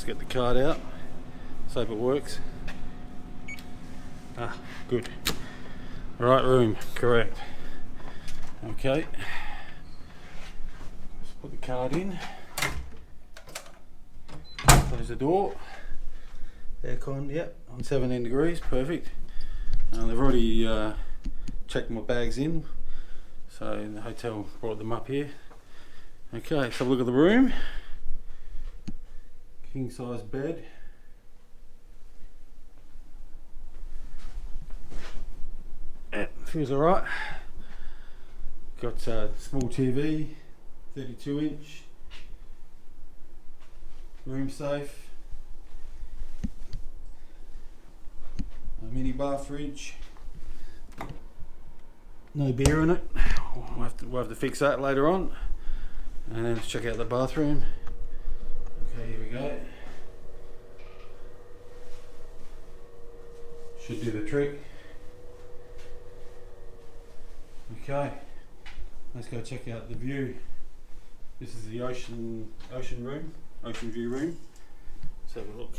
get the card out. Let's hope it works. Ah, good. Right room, correct. Okay. Let's put the card in. Close the door. Aircon, yep, on 17 degrees, perfect. They've already checked my bags in, so the hotel brought them up here. Okay, let's have a look at the room. King size bed. Yeah, feels alright. Got a small TV, 32 inch. Room safe. A mini bar fridge. No beer in it. We'll have to fix that later on. And then let's check out the bathroom. Okay, here we go. Should do the trick. Okay, let's go check out the view. This is the ocean room, ocean view room. Let's have a look.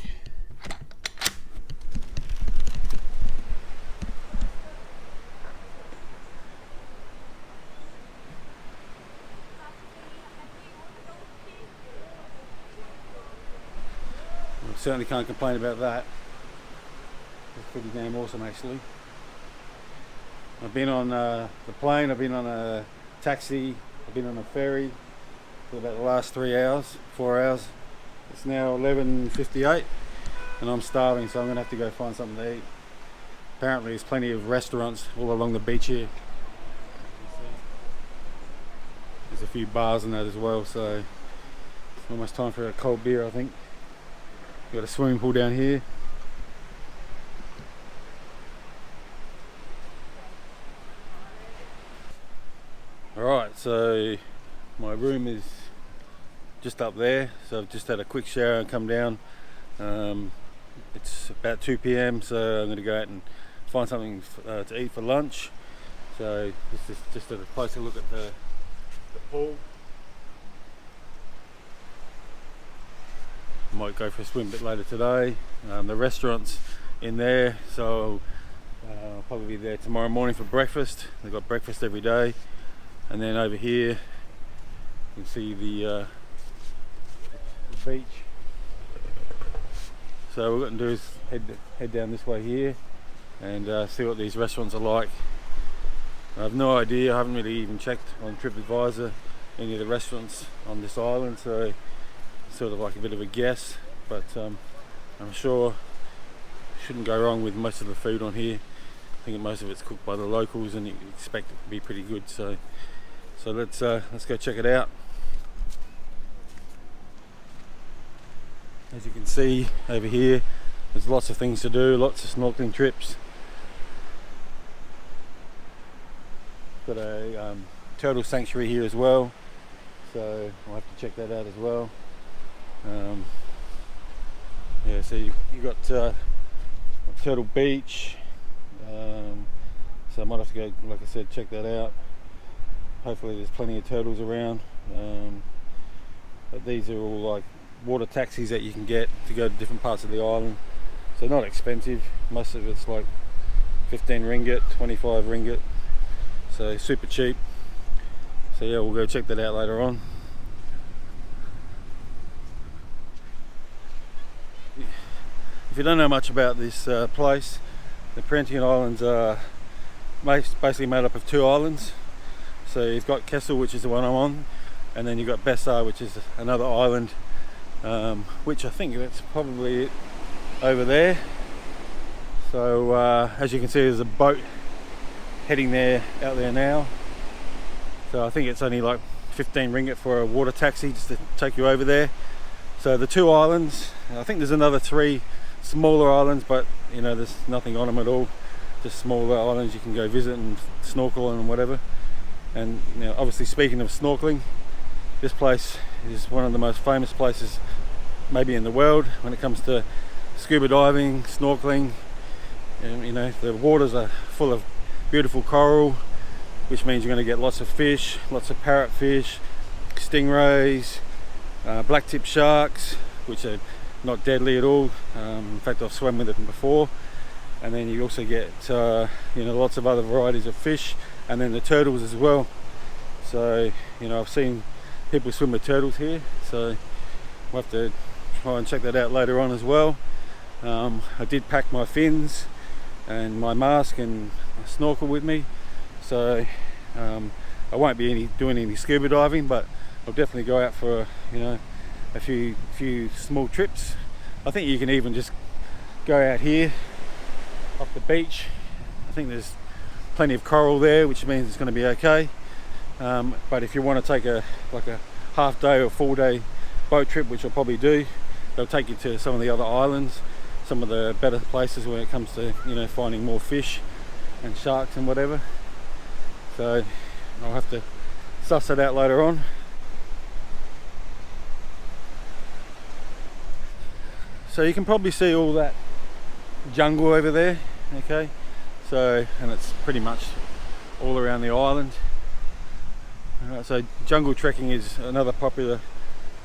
Certainly can't complain about that. It's pretty damn awesome actually. I've been on the plane, I've been on a taxi, I've been on a ferry for about the last 4 hours. It's now 11:58 and I'm starving, so I'm going to have to go find something to eat. Apparently there's plenty of restaurants all along the beach here. There's a few bars and that as well, so it's almost time for a cold beer I think. Got a swimming pool down here. Alright, so my room is just up there, so I've just had a quick shower and come down. It's about 2 PM, so I'm going to go out and find something to eat for lunch. So this is just a closer look at the pool. Might go for a swim a bit later today. The restaurant's in there, so I'll probably be there tomorrow morning for breakfast. They've got breakfast every day. And then over here you can see the beach. So what we're going to do is head down this way here and see what these restaurants are like. I have no idea, I haven't really even checked on TripAdvisor any of the restaurants on this island, so sort of like a bit of a guess, but I'm sure shouldn't go wrong with most of the food on here. I think most of it's cooked by the locals and you expect it to be pretty good, so let's go check it out. As you can see over here, there's lots of things to do, lots of snorkeling trips. Got a turtle sanctuary here as well, so I'll have to check that out as well. Yeah, so you got Turtle Beach, so I might have to go, like I said, check that out. Hopefully there's plenty of turtles around, but these are all like water taxis that you can get to go to different parts of the island, so not expensive. Most of it's like 15 ringgit, 25 ringgit, so super cheap. So yeah, we'll go check that out later on. If you don't know much about this place, the Perhentian Islands are basically made up of 2 islands. So you've got Kessel, which is the one I'm on, and then you've got Besar, which is another island, which I think that's probably it over there. So as you can see, there's a boat heading there, out there now. So I think it's only like 15 ringgit for a water taxi just to take you over there. So the 2 islands, I think there's another 3 smaller islands, but you know, there's nothing on them at all, just smaller islands you can go visit and snorkel and whatever. And you know, obviously speaking of snorkeling, this place is one of the most famous places maybe in the world when it comes to scuba diving, snorkeling. And you know, the waters are full of beautiful coral, which means you're going to get lots of fish, lots of parrotfish, stingrays, black-tip sharks, which are not deadly at all. In fact, I've swum with it before. And then you also get lots of other varieties of fish, and then the turtles as well. So I've seen people swim with turtles here, so we'll have to try and check that out later on as well. I did pack my fins and my mask and a snorkel with me, so I won't be doing any scuba diving, but I'll definitely go out for a few small trips. I think you can even just go out here off the beach. I think there's plenty of coral there, which means it's going to be okay. But if you want to take a half day or full day boat trip, which I'll probably do, they'll take you to some of the other islands, some of the better places when it comes to finding more fish and sharks and whatever. So I'll have to suss it out later on. So you can probably see all that jungle over there, okay, and it's pretty much all around the island. So jungle trekking is another popular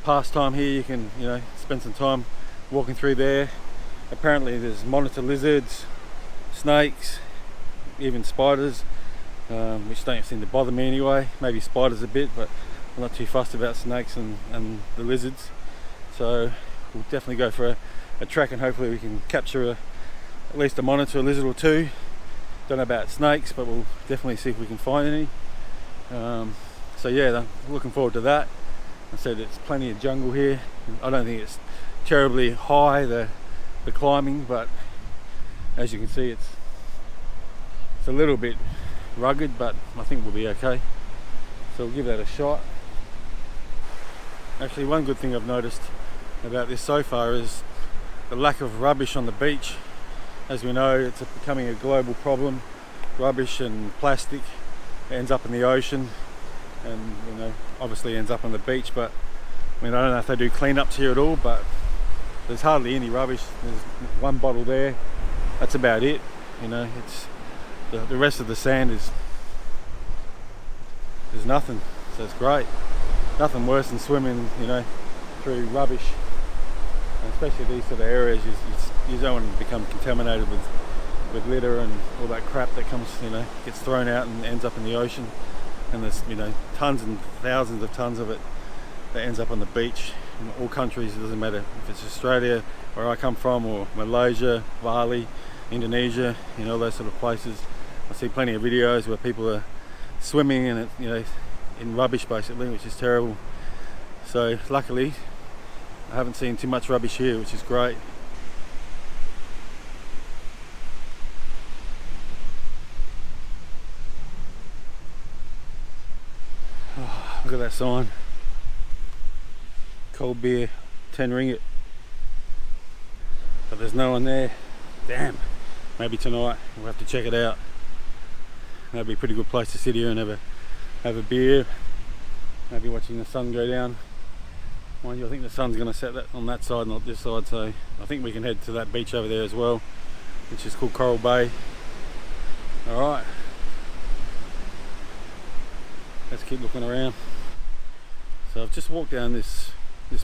pastime here. You can spend some time walking through there. Apparently there's monitor lizards, snakes, even spiders, which don't seem to bother me anyway. Maybe spiders a bit, but I'm not too fussed about snakes and the lizards. So we'll definitely go for a trek, and hopefully we can capture at least a monitor lizard or two. Don't know about snakes, but we'll definitely see if we can find any. So yeah, I'm looking forward to that. I said it's plenty of jungle here. I don't think it's terribly high, the climbing, but as you can see, it's a little bit rugged, but I think we'll be okay. So we'll give that a shot. Actually, one good thing I've noticed about this so far is the lack of rubbish on the beach. As we know, it's becoming a global problem. Rubbish and plastic ends up in the ocean, and obviously ends up on the beach. But I don't know if they do cleanups here at all, but there's hardly any rubbish. There's one bottle there, that's about it. It's the rest of the sand there's nothing. So it's great. Nothing worse than swimming through rubbish, and especially these sort of areas. You don't want to become contaminated with litter and all that crap that comes gets thrown out and ends up in the ocean. And there's tons and thousands of tons of it that ends up on the beach in all countries. It doesn't matter if it's Australia, where I come from, or Malaysia, Bali, Indonesia, all those sort of places. I see plenty of videos where people are swimming in it, in rubbish basically, which is terrible. So luckily I haven't seen too much rubbish here, which is great. Oh, look at that sign. Cold beer, 10 ringgit. But there's no one there. Damn. Maybe tonight we'll have to check it out. That'd be a pretty good place to sit here and have a beer. Maybe watching the sun go down. Mind you, I think the sun's going to set that on that side, not this side. So I think we can head to that beach over there as well, which is called Coral Bay. All right. Let's keep looking around. So I've just walked down this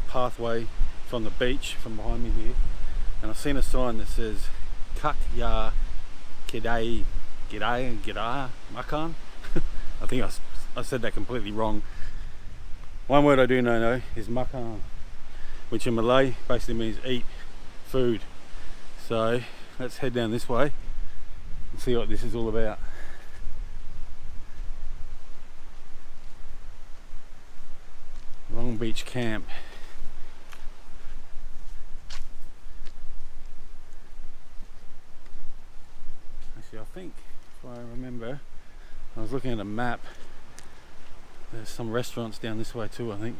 pathway from the beach from behind me here, and I've seen a sign that says Kak Ya Kedai Makan. I think I said that completely wrong. One word I do know is makan, which in Malay basically means eat, food. So let's head down this way and see what this is all about. Long Beach Camp. Actually, I think, if I remember, I was looking at a map. There's some restaurants down this way too, I think.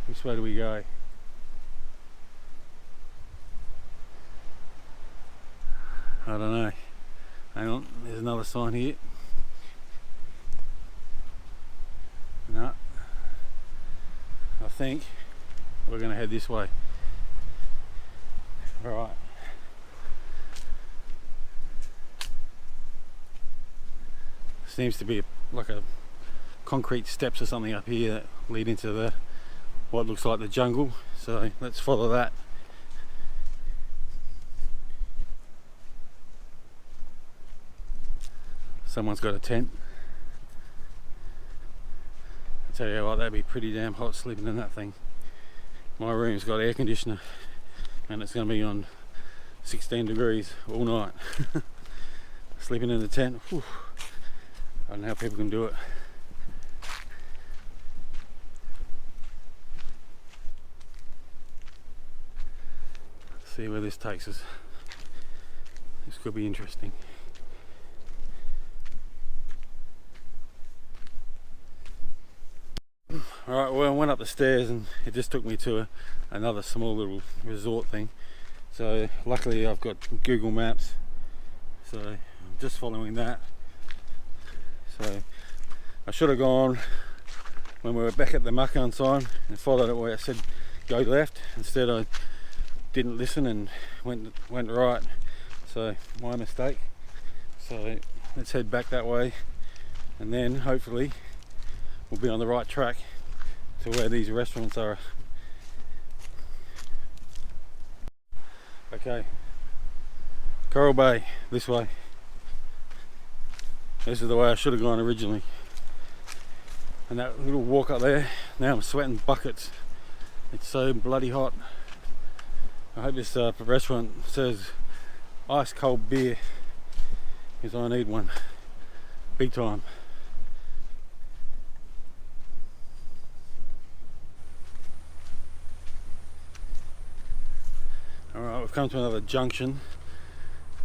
Which way do we go? I don't know. Hang on, there's another sign here. No. I think we're going to head this way. Alright. Seems to be like a concrete steps or something up here that lead into the what looks like the jungle, so let's follow that. Someone's got a tent. I tell you what, that'd be pretty damn hot sleeping in that thing. My room's got air conditioner and it's going to be on 16 degrees all night. Sleeping in the tent, whew. I don't know how people can do it. Let's see where this takes us. This could be interesting. Alright, well, I went up the stairs and it just took me to another small little resort thing. So luckily I've got Google Maps, so I'm just following that. So I should have gone when we were back at the Makan sign and followed it where it said go left. Instead I didn't listen and went right. So my mistake. So let's head back that way and then hopefully we'll be on the right track to where these restaurants are. Okay, Coral Bay, this way. This is the way I should have gone originally. And that little walk up there, now I'm sweating buckets. It's so bloody hot. I hope this restaurant says ice cold beer, because I need one, big time. Alright, we've come to another junction,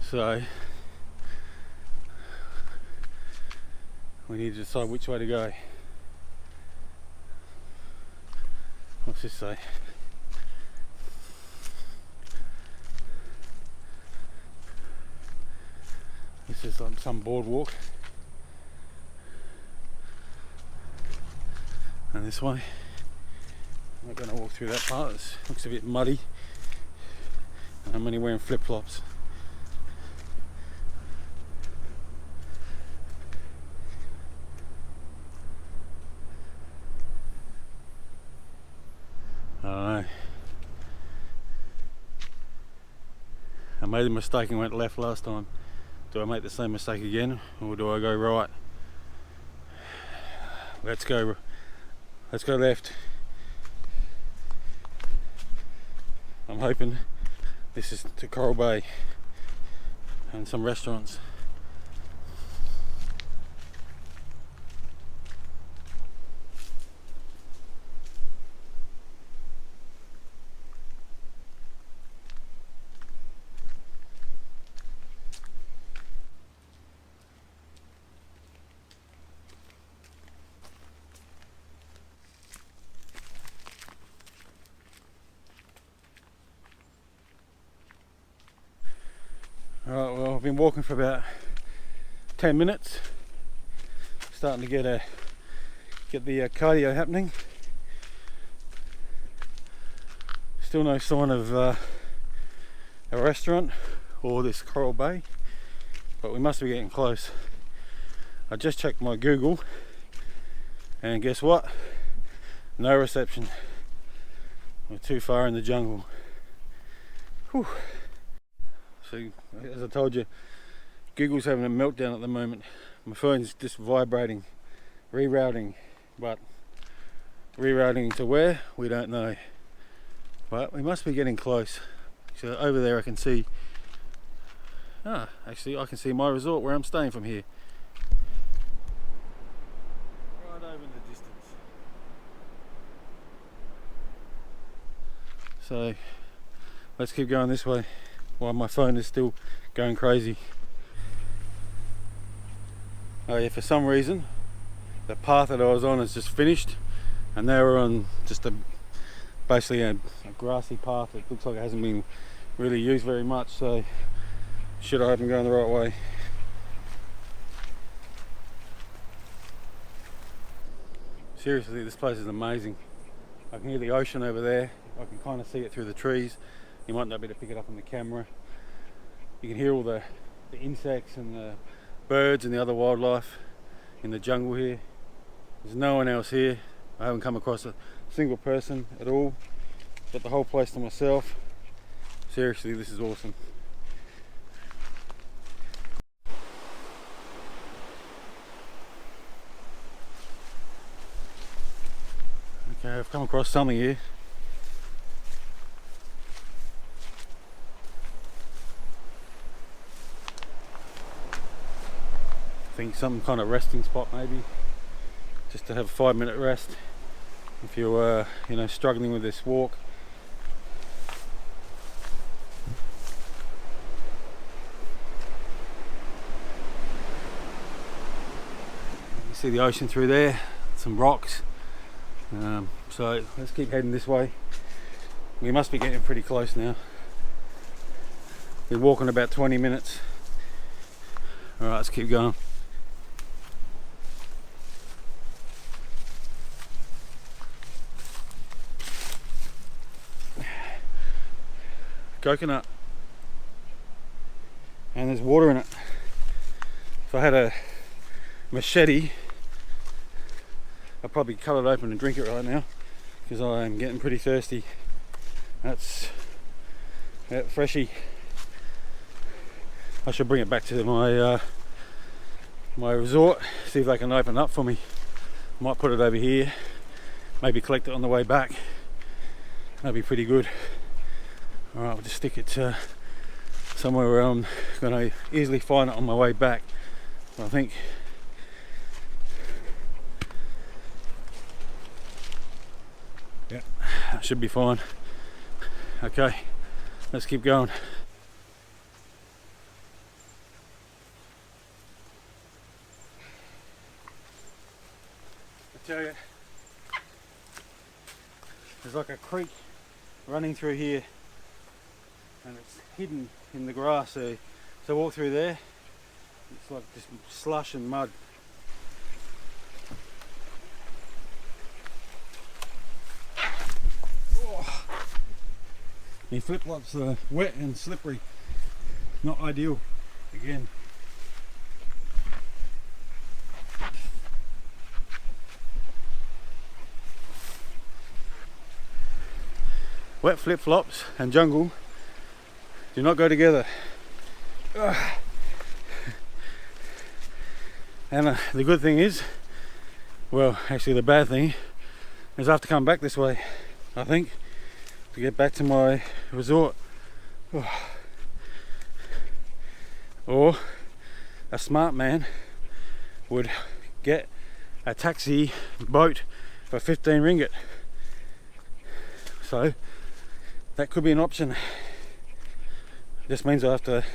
so we need to decide which way to go. What's this say? This is on some boardwalk. And this way. I'm not going to walk through that part, it looks a bit muddy. I'm only wearing flip-flops. I don't know. I made a mistake and went left last time. Do I make the same mistake again, or do I go right? Let's go left. I'm hoping this is to Coral Bay and some restaurants. Alright, well, I've been walking for about 10 minutes. Starting to get the cardio happening. Still no sign of a restaurant or this Coral Bay, but we must be getting close. I just checked my Google and guess what? No reception. We're too far in the jungle. Whew. So, as I told you, Google's having a meltdown at the moment. My phone's just vibrating, rerouting, but rerouting to where? We don't know. But we must be getting close. So over there I can see, actually I can see my resort where I'm staying from here. Right over in the distance. So, let's keep going this way while my phone is still going crazy. Oh yeah, for some reason the path that I was on is just finished and now we're on just basically a grassy path that looks like it hasn't been really used very much, so should I hope I'm going the right way. Seriously, this place is amazing. I can hear the ocean over there, I can kind of see it through the trees. You might not be able to pick it up on the camera. You can hear all the insects and the birds and the other wildlife in the jungle here. There's no one else here. I haven't come across single person at all. Got the whole place to myself. Seriously, this is awesome. Okay, I've come across something here. I think some kind of resting spot maybe, just to have a 5-minute rest if you're struggling with this walk. You see the ocean through there, some rocks. So let's keep heading this way. We must be getting pretty close now. We're walking about 20 minutes. Alright, let's keep going. Coconut, and there's water in it. If I had a machete, I'd probably cut it open and drink it right now, because I am getting pretty thirsty. That's freshy. I should bring it back to my resort, see if they can open up for me. Might put it over here, maybe collect it on the way back. That'd be pretty good. Alright, we'll just stick it somewhere where I'm going to easily find it on my way back. I think yeah, that should be fine. Okay, let's keep going. I tell you, there's like a creek running through here, and it's hidden in the grass. So walk through there, it's like just slush and mud. Oh. My flip-flops are wet and slippery. Not ideal. Again. Wet flip-flops and jungle do not go together. Ugh. And the good thing is, well, actually the bad thing is I have to come back this way, I think, to get back to my resort. Oh. Or a smart man would get a taxi boat for 15 ringgit. So that could be an option. Just means I have to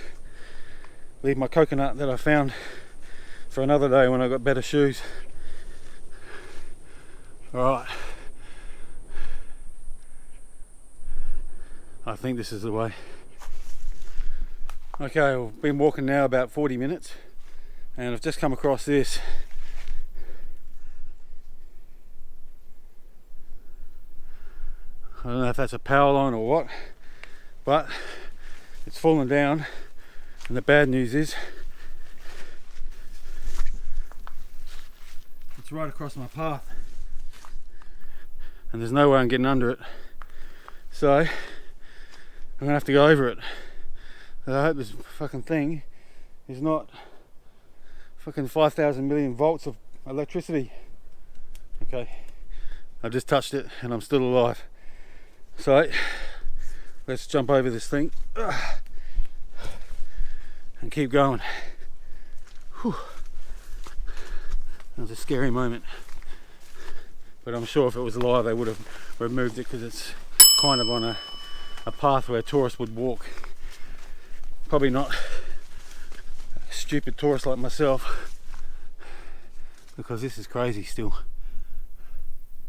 leave my coconut that I found for another day when I got better shoes. Alright, I think this is the way. Okay, I've been walking now about 40 minutes and I've just come across this. I don't know if that's a power line or what, but it's fallen down, and the bad news is it's right across my path and there's no way I'm getting under it, so I'm gonna have to go over it. And I hope this fucking thing is not fucking 5,000 million volts of electricity. Okay, I've just touched it and I'm still alive. So let's jump over this thing and keep going. Whew. That was a scary moment, but I'm sure if it was alive they would have removed it, because it's kind of on a path where tourists would walk. Probably not a stupid tourist like myself, because this is crazy still.